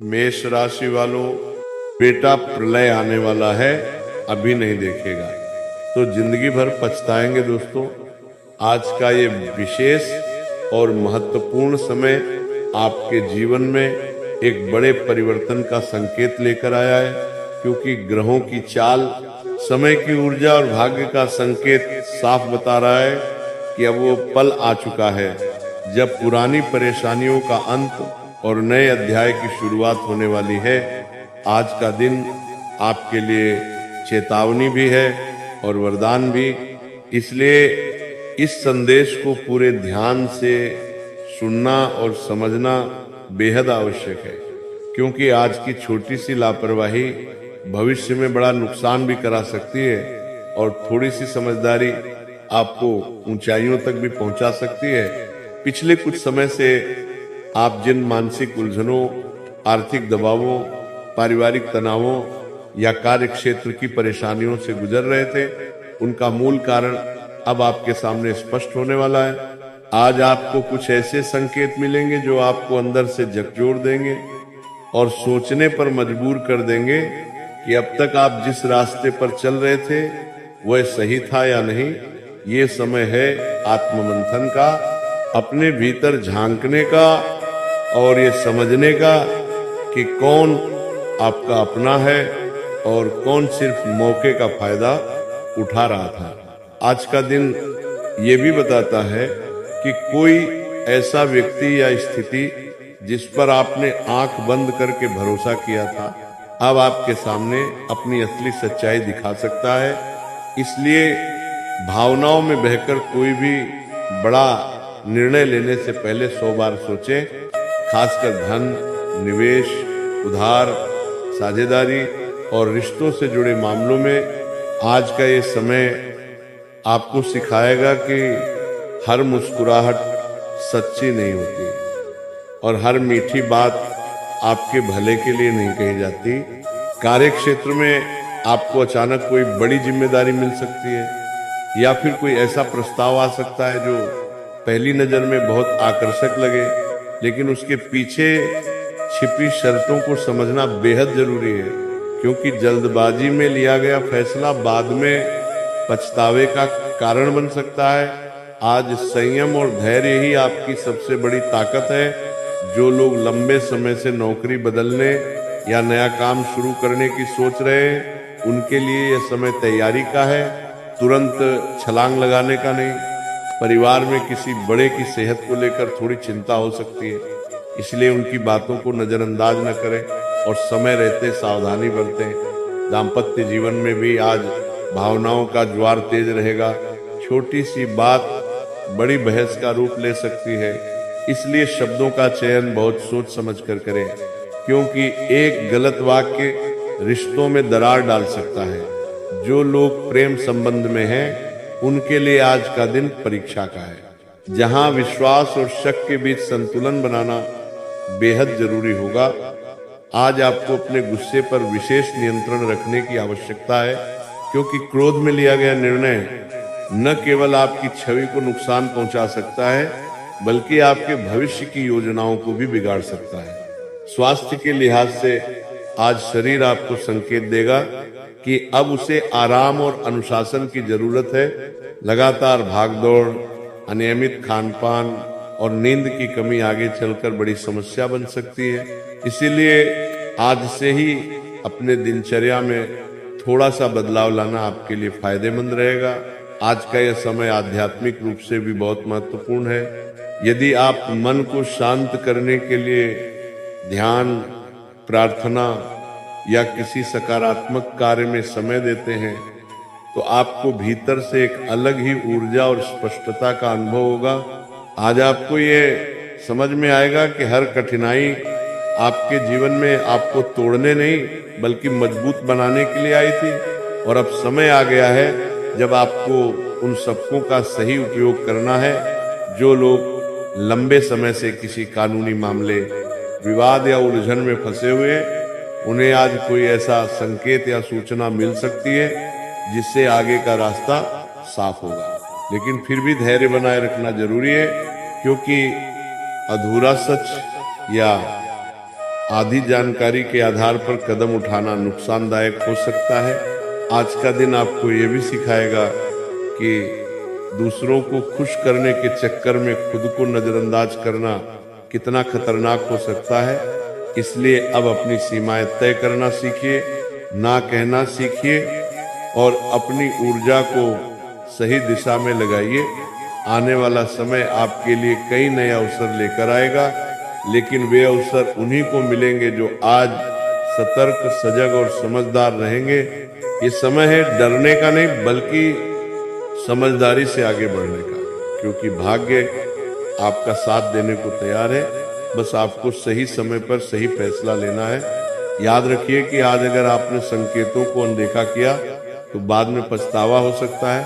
मेष राशि वालों, बेटा प्रलय आने वाला है, अभी नहीं देखेगा तो जिंदगी भर पछताएंगे दोस्तों। आज का ये विशेष और महत्वपूर्ण समय आपके जीवन में एक बड़े परिवर्तन का संकेत लेकर आया है, क्योंकि ग्रहों की चाल, समय की ऊर्जा और भाग्य का संकेत साफ बता रहा है कि अब वो पल आ चुका है जब पुरानी परेशानियों का अंत और नए अध्याय की शुरुआत होने वाली है। आज का दिन आपके लिए चेतावनी भी है और वरदान भी, इसलिए इस संदेश को पूरे ध्यान से सुनना और समझना बेहद आवश्यक है, क्योंकि आज की छोटी सी लापरवाही भविष्य में बड़ा नुकसान भी करा सकती है और थोड़ी सी समझदारी आपको ऊंचाइयों तक भी पहुंचा सकती है। पिछले कुछ समय से आप जिन मानसिक उलझनों, आर्थिक दबावों, पारिवारिक तनावों या कार्य क्षेत्र की परेशानियों से गुजर रहे थे, उनका मूल कारण अब आपके सामने स्पष्ट होने वाला है। आज आपको कुछ ऐसे संकेत मिलेंगे जो आपको अंदर से झकझोर देंगे और सोचने पर मजबूर कर देंगे कि अब तक आप जिस रास्ते पर चल रहे थे वह सही था या नहीं। ये समय है आत्ममंथन का, अपने भीतर झांकने का और ये समझने का कि कौन आपका अपना है और कौन सिर्फ मौके का फायदा उठा रहा था। आज का दिन ये भी बताता है कि कोई ऐसा व्यक्ति या स्थिति जिस पर आपने आंख बंद करके भरोसा किया था, अब आपके सामने अपनी असली सच्चाई दिखा सकता है। इसलिए भावनाओं में बहकर कोई भी बड़ा निर्णय लेने से पहले 100 बार सोचें। खासकर धन, निवेश, उधार, साझेदारी और रिश्तों से जुड़े मामलों में आज का ये समय आपको सिखाएगा कि हर मुस्कुराहट सच्ची नहीं होती और हर मीठी बात आपके भले के लिए नहीं कही जाती। कार्य क्षेत्र में आपको अचानक कोई बड़ी जिम्मेदारी मिल सकती है या फिर कोई ऐसा प्रस्ताव आ सकता है जो पहली नजर में बहुत आकर्षक लगे, लेकिन उसके पीछे छिपी शर्तों को समझना बेहद जरूरी है, क्योंकि जल्दबाजी में लिया गया फैसला बाद में पछतावे का कारण बन सकता है। आज संयम और धैर्य ही आपकी सबसे बड़ी ताकत है। जो लोग लंबे समय से नौकरी बदलने या नया काम शुरू करने की सोच रहे हैं, उनके लिए यह समय तैयारी का है, तुरंत छलांग लगाने का नहीं। परिवार में किसी बड़े की सेहत को लेकर थोड़ी चिंता हो सकती है, इसलिए उनकी बातों को नजरअंदाज न करें और समय रहते सावधानी बरतें। दाम्पत्य जीवन में भी आज भावनाओं का ज्वार तेज रहेगा। छोटी सी बात बड़ी बहस का रूप ले सकती है, इसलिए शब्दों का चयन बहुत सोच समझ कर करें, क्योंकि एक गलत वाक्य रिश्तों में दरार डाल सकता है। जो लोग प्रेम संबंध में हैं, उनके लिए आज का दिन परीक्षा का है, जहां विश्वास और शक के बीच संतुलन बनाना बेहद जरूरी होगा। आज आपको अपने गुस्से पर विशेष नियंत्रण रखने की आवश्यकता है, क्योंकि क्रोध में लिया गया निर्णय न केवल आपकी छवि को नुकसान पहुंचा सकता है, बल्कि आपके भविष्य की योजनाओं को भी बिगाड़ सकता है। स्वास्थ्य के लिहाज से आज शरीर आपको संकेत देगा कि अब उसे आराम और अनुशासन की जरूरत है। लगातार भागदौड़, अनियमित खानपान और नींद की कमी आगे चलकर बड़ी समस्या बन सकती है। इसीलिए आज से ही अपने दिनचर्या में थोड़ा सा बदलाव लाना आपके लिए फायदेमंद रहेगा। आज का यह समय आध्यात्मिक रूप से भी बहुत महत्वपूर्ण है। यदि आप मन को शांत करने के लिए ध्यान, प्रार्थना या किसी सकारात्मक कार्य में समय देते हैं, तो आपको भीतर से एक अलग ही ऊर्जा और स्पष्टता का अनुभव होगा। आज आपको ये समझ में आएगा कि हर कठिनाई आपके जीवन में आपको तोड़ने नहीं बल्कि मजबूत बनाने के लिए आई थी, और अब समय आ गया है जब आपको उन सबकों का सही उपयोग करना है। जो लोग लंबे समय से किसी कानूनी मामले, विवाद या उलझन में फंसे हुए, उन्हें आज कोई ऐसा संकेत या सूचना मिल सकती है जिससे आगे का रास्ता साफ होगा। लेकिन फिर भी धैर्य बनाए रखना जरूरी है, क्योंकि अधूरा सच या आधी जानकारी के आधार पर कदम उठाना नुकसानदायक हो सकता है। आज का दिन आपको ये भी सिखाएगा कि दूसरों को खुश करने के चक्कर में खुद को नजरअंदाज करना कितना खतरनाक हो सकता है। इसलिए अब अपनी सीमाएं तय करना सीखिए, ना कहना सीखिए और अपनी ऊर्जा को सही दिशा में लगाइए। आने वाला समय आपके लिए कई नए अवसर लेकर आएगा, लेकिन वे अवसर उन्हीं को मिलेंगे जो आज सतर्क, सजग और समझदार रहेंगे। ये समय है डरने का नहीं, बल्कि समझदारी से आगे बढ़ने का, क्योंकि भाग्य आपका साथ देने को तैयार है। बस आपको सही समय पर सही फैसला लेना है। याद रखिए कि आज अगर आपने संकेतों को अनदेखा किया तो बाद में पछतावा हो सकता है,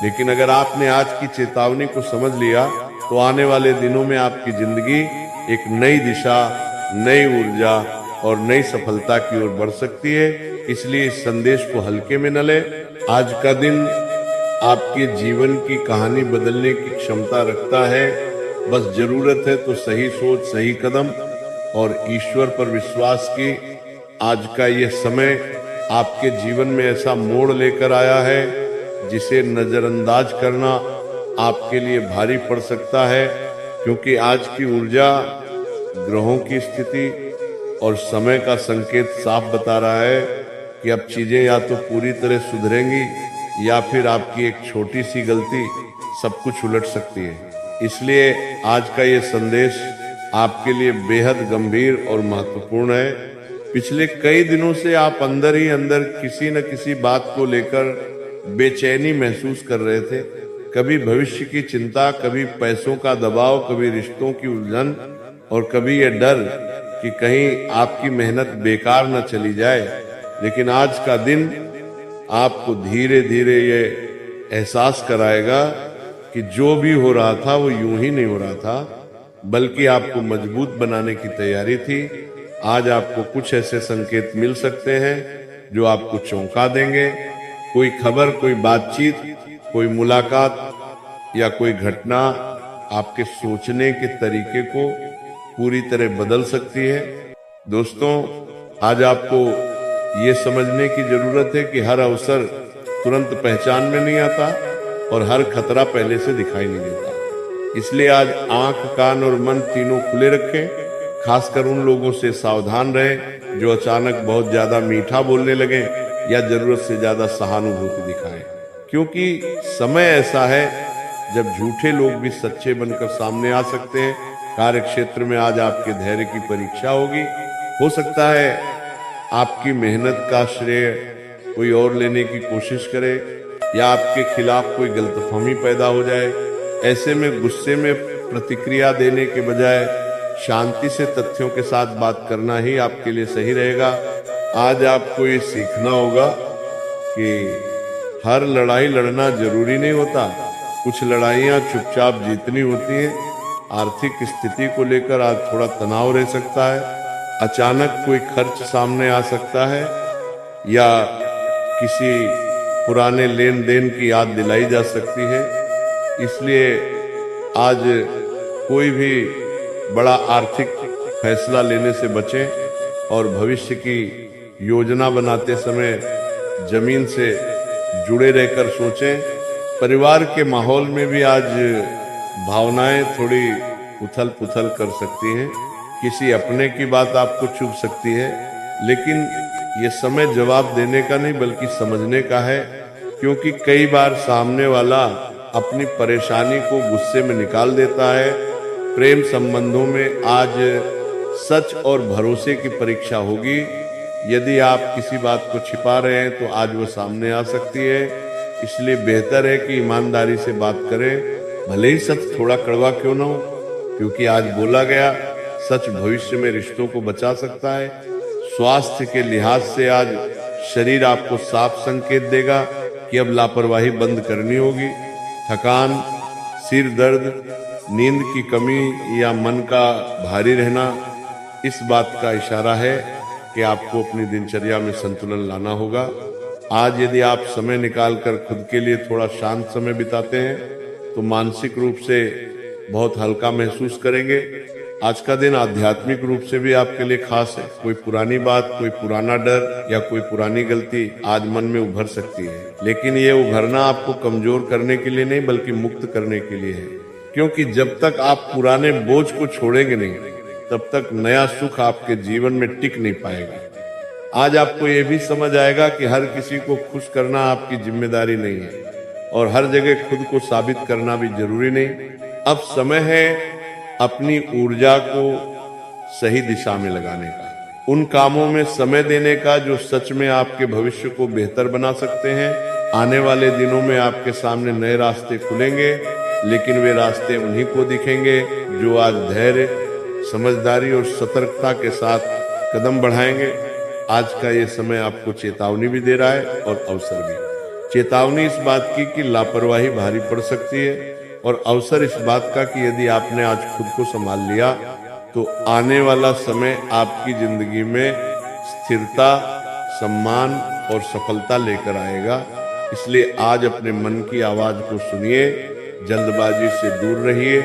लेकिन अगर आपने आज की चेतावनी को समझ लिया तो आने वाले दिनों में आपकी जिंदगी एक नई दिशा, नई ऊर्जा और नई सफलता की ओर बढ़ सकती है। इसलिए इस संदेश को हल्के में न लें। आज का दिन आपके जीवन की कहानी बदलने की क्षमता रखता है। बस जरूरत है तो सही सोच, सही कदम और ईश्वर पर विश्वास की। आज का यह समय आपके जीवन में ऐसा मोड़ लेकर आया है जिसे नजरअंदाज करना आपके लिए भारी पड़ सकता है, क्योंकि आज की ऊर्जा, ग्रहों की स्थिति और समय का संकेत साफ बता रहा है कि अब चीजें या तो पूरी तरह सुधरेंगी या फिर आपकी एक छोटी सी गलती सब कुछ उलट सकती है। इसलिए आज का ये संदेश आपके लिए बेहद गंभीर और महत्वपूर्ण है। पिछले कई दिनों से आप अंदर ही अंदर किसी न किसी बात को लेकर बेचैनी महसूस कर रहे थे। कभी भविष्य की चिंता, कभी पैसों का दबाव, कभी रिश्तों की उलझन और कभी यह डर कि कहीं आपकी मेहनत बेकार न चली जाए। लेकिन आज का दिन आपको धीरे धीरे ये एहसास कराएगा कि जो भी हो रहा था वो यूं ही नहीं हो रहा था, बल्कि आपको मजबूत बनाने की तैयारी थी। आज आपको कुछ ऐसे संकेत मिल सकते हैं जो आपको चौंका देंगे। कोई खबर, कोई बातचीत, कोई मुलाकात या कोई घटना आपके सोचने के तरीके को पूरी तरह बदल सकती है। दोस्तों, आज आपको ये समझने की जरूरत है कि हर अवसर तुरंत पहचान में नहीं आता और हर खतरा पहले से दिखाई नहीं देता। इसलिए आज आंख, कान और मन तीनों खुले रखें। खासकर उन लोगों से सावधान रहें जो अचानक बहुत ज्यादा मीठा बोलने लगे या जरूरत से ज्यादा सहानुभूति दिखाएं, क्योंकि समय ऐसा है जब झूठे लोग भी सच्चे बनकर सामने आ सकते हैं। कार्य क्षेत्र में आज आपके धैर्य की परीक्षा होगी। हो सकता है आपकी मेहनत का श्रेय कोई और लेने की कोशिश करे या आपके खिलाफ कोई गलतफहमी पैदा हो जाए। ऐसे में गुस्से में प्रतिक्रिया देने के बजाय शांति से तथ्यों के साथ बात करना ही आपके लिए सही रहेगा। आज आपको ये सीखना होगा कि हर लड़ाई लड़ना जरूरी नहीं होता। कुछ लड़ाइयाँ चुपचाप जीतनी होती हैं। आर्थिक स्थिति को लेकर आज थोड़ा तनाव रह सकता है। अचानक कोई खर्च सामने आ सकता है या किसी पुराने लेन देन की याद दिलाई जा सकती है। इसलिए आज कोई भी बड़ा आर्थिक फैसला लेने से बचें और भविष्य की योजना बनाते समय जमीन से जुड़े रहकर सोचें। परिवार के माहौल में भी आज भावनाएं थोड़ी उथल पुथल कर सकती हैं। किसी अपने की बात आपको चुभ सकती है, लेकिन ये समय जवाब देने का नहीं बल्कि समझने का है, क्योंकि कई बार सामने वाला अपनी परेशानी को गुस्से में निकाल देता है। प्रेम संबंधों में आज सच और भरोसे की परीक्षा होगी। यदि आप किसी बात को छिपा रहे हैं तो आज वो सामने आ सकती है। इसलिए बेहतर है कि ईमानदारी से बात करें, भले ही सच थोड़ा कड़वा क्यों ना हो, क्योंकि आज बोला गया सच भविष्य में रिश्तों को बचा सकता है। स्वास्थ्य के लिहाज से आज शरीर आपको साफ संकेत देगा कि अब लापरवाही बंद करनी होगी। थकान, सिर दर्द, नींद की कमी या मन का भारी रहना इस बात का इशारा है कि आपको अपनी दिनचर्या में संतुलन लाना होगा। आज यदि आप समय निकालकर खुद के लिए थोड़ा शांत समय बिताते हैं तो मानसिक रूप से बहुत हल्का महसूस करेंगे। आज का दिन आध्यात्मिक रूप से भी आपके लिए खास है। कोई पुरानी बात, कोई पुराना डर या कोई पुरानी गलती आज मन में उभर सकती है, लेकिन ये उभरना आपको कमजोर करने के लिए नहीं बल्कि मुक्त करने के लिए है। क्योंकि जब तक आप पुराने बोझ को छोड़ेंगे नहीं, तब तक नया सुख आपके जीवन में टिक नहीं पाएगा। आज आपको ये भी समझ आएगा कि हर किसी को खुश करना आपकी जिम्मेदारी नहीं है और हर जगह खुद को साबित करना भी जरूरी नहीं। अब समय है अपनी ऊर्जा को सही दिशा में लगाने का, उन कामों में समय देने का जो सच में आपके भविष्य को बेहतर बना सकते हैं। आने वाले दिनों में आपके सामने नए रास्ते खुलेंगे, लेकिन वे रास्ते उन्हीं को दिखेंगे जो आज धैर्य, समझदारी और सतर्कता के साथ कदम बढ़ाएंगे। आज का ये समय आपको चेतावनी भी दे रहा है और अवसर भी। चेतावनी इस बात की कि लापरवाही भारी पड़ सकती है, और अवसर इस बात का कि यदि आपने आज खुद को संभाल लिया तो आने वाला समय आपकी जिंदगी में स्थिरता, सम्मान और सफलता लेकर आएगा। इसलिए आज अपने मन की आवाज को सुनिए, जल्दबाजी से दूर रहिए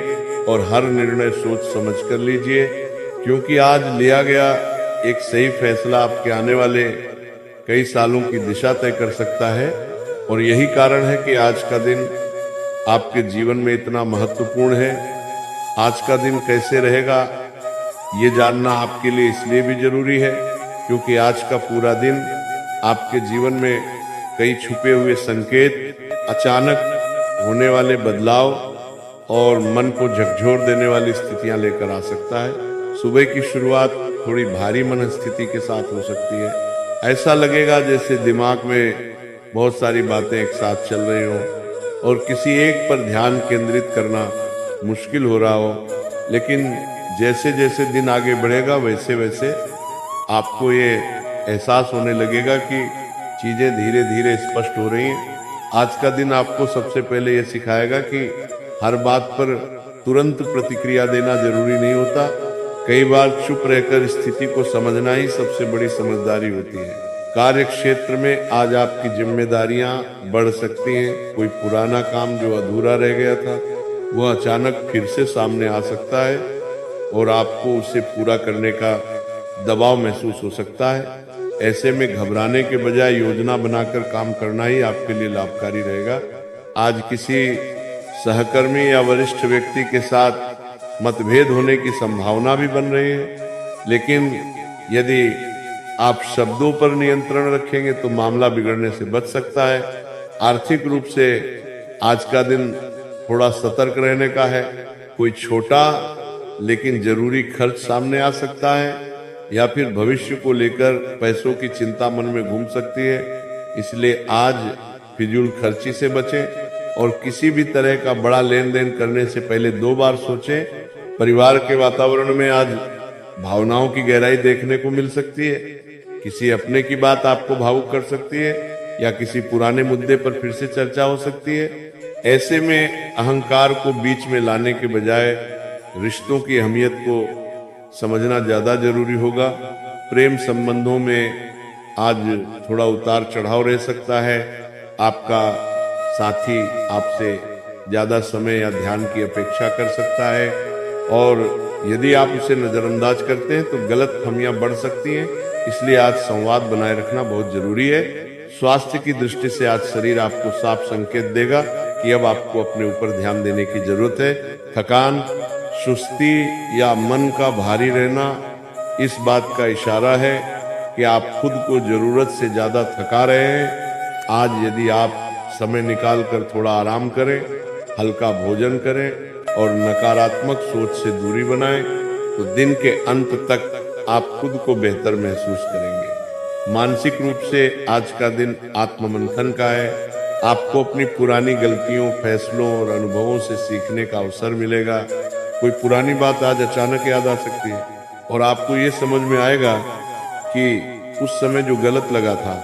और हर निर्णय सोच समझ कर लीजिए, क्योंकि आज लिया गया एक सही फैसला आपके आने वाले कई सालों की दिशा तय कर सकता है। और यही कारण है कि आज का दिन आपके जीवन में इतना महत्वपूर्ण है। आज का दिन कैसे रहेगा ये जानना आपके लिए इसलिए भी जरूरी है क्योंकि आज का पूरा दिन आपके जीवन में कई छुपे हुए संकेत, अचानक होने वाले बदलाव और मन को झकझोर देने वाली स्थितियां लेकर आ सकता है। सुबह की शुरुआत थोड़ी भारी मन स्थिति के साथ हो सकती है। ऐसा लगेगा जैसे दिमाग में बहुत सारी बातें एक साथ चल रही हो और किसी एक पर ध्यान केंद्रित करना मुश्किल हो रहा हो। लेकिन जैसे जैसे दिन आगे बढ़ेगा वैसे वैसे आपको ये एहसास होने लगेगा कि चीजें धीरे धीरे स्पष्ट हो रही हैं। आज का दिन आपको सबसे पहले ये सिखाएगा कि हर बात पर तुरंत प्रतिक्रिया देना जरूरी नहीं होता। कई बार चुप रहकर स्थिति को समझना ही सबसे बड़ी समझदारी होती है। कार्य क्षेत्र में आज आपकी जिम्मेदारियां बढ़ सकती हैं। कोई पुराना काम जो अधूरा रह गया था वह अचानक फिर से सामने आ सकता है और आपको उसे पूरा करने का दबाव महसूस हो सकता है। ऐसे में घबराने के बजाय योजना बनाकर काम करना ही आपके लिए लाभकारी रहेगा। आज किसी सहकर्मी या वरिष्ठ व्यक्ति के साथ मतभेद होने की संभावना भी बन रही है, लेकिन यदि आप शब्दों पर नियंत्रण रखेंगे तो मामला बिगड़ने से बच सकता है। आर्थिक रूप से आज का दिन थोड़ा सतर्क रहने का है। कोई छोटा लेकिन जरूरी खर्च सामने आ सकता है या फिर भविष्य को लेकर पैसों की चिंता मन में घूम सकती है। इसलिए आज फिजूल खर्ची से बचें और किसी भी तरह का बड़ा लेन देन करने से पहले 2 बार सोचें। परिवार के वातावरण में आज भावनाओं की गहराई देखने को मिल सकती है। किसी अपने की बात आपको भावुक कर सकती है या किसी पुराने मुद्दे पर फिर से चर्चा हो सकती है। ऐसे में अहंकार को बीच में लाने के बजाय रिश्तों की अहमियत को समझना ज्यादा जरूरी होगा। प्रेम संबंधों में आज थोड़ा उतार चढ़ाव रह सकता है। आपका साथी आपसे ज्यादा समय या ध्यान की अपेक्षा कर सकता है और यदि आप उसे नजरअंदाज करते हैं तो गलत फहमियां बढ़ सकती हैं। इसलिए आज संवाद बनाए रखना बहुत जरूरी है। स्वास्थ्य की दृष्टि से आज शरीर आपको साफ संकेत देगा कि अब आपको अपने ऊपर ध्यान देने की जरूरत है। थकान, सुस्ती या मन का भारी रहना इस बात का इशारा है कि आप खुद को जरूरत से ज्यादा थका रहे हैं। आज यदि आप समय निकाल कर थोड़ा आराम करें, हल्का भोजन करें और नकारात्मक सोच से दूरी बनाएं तो दिन के अंत तक आप खुद को बेहतर महसूस करेंगे। मानसिक रूप से आज का दिन आत्ममंथन का है। आपको अपनी पुरानी गलतियों, फैसलों और अनुभवों से सीखने का अवसर मिलेगा। कोई पुरानी बात आज अचानक याद आ सकती है और आपको ये समझ में आएगा कि उस समय जो गलत लगा था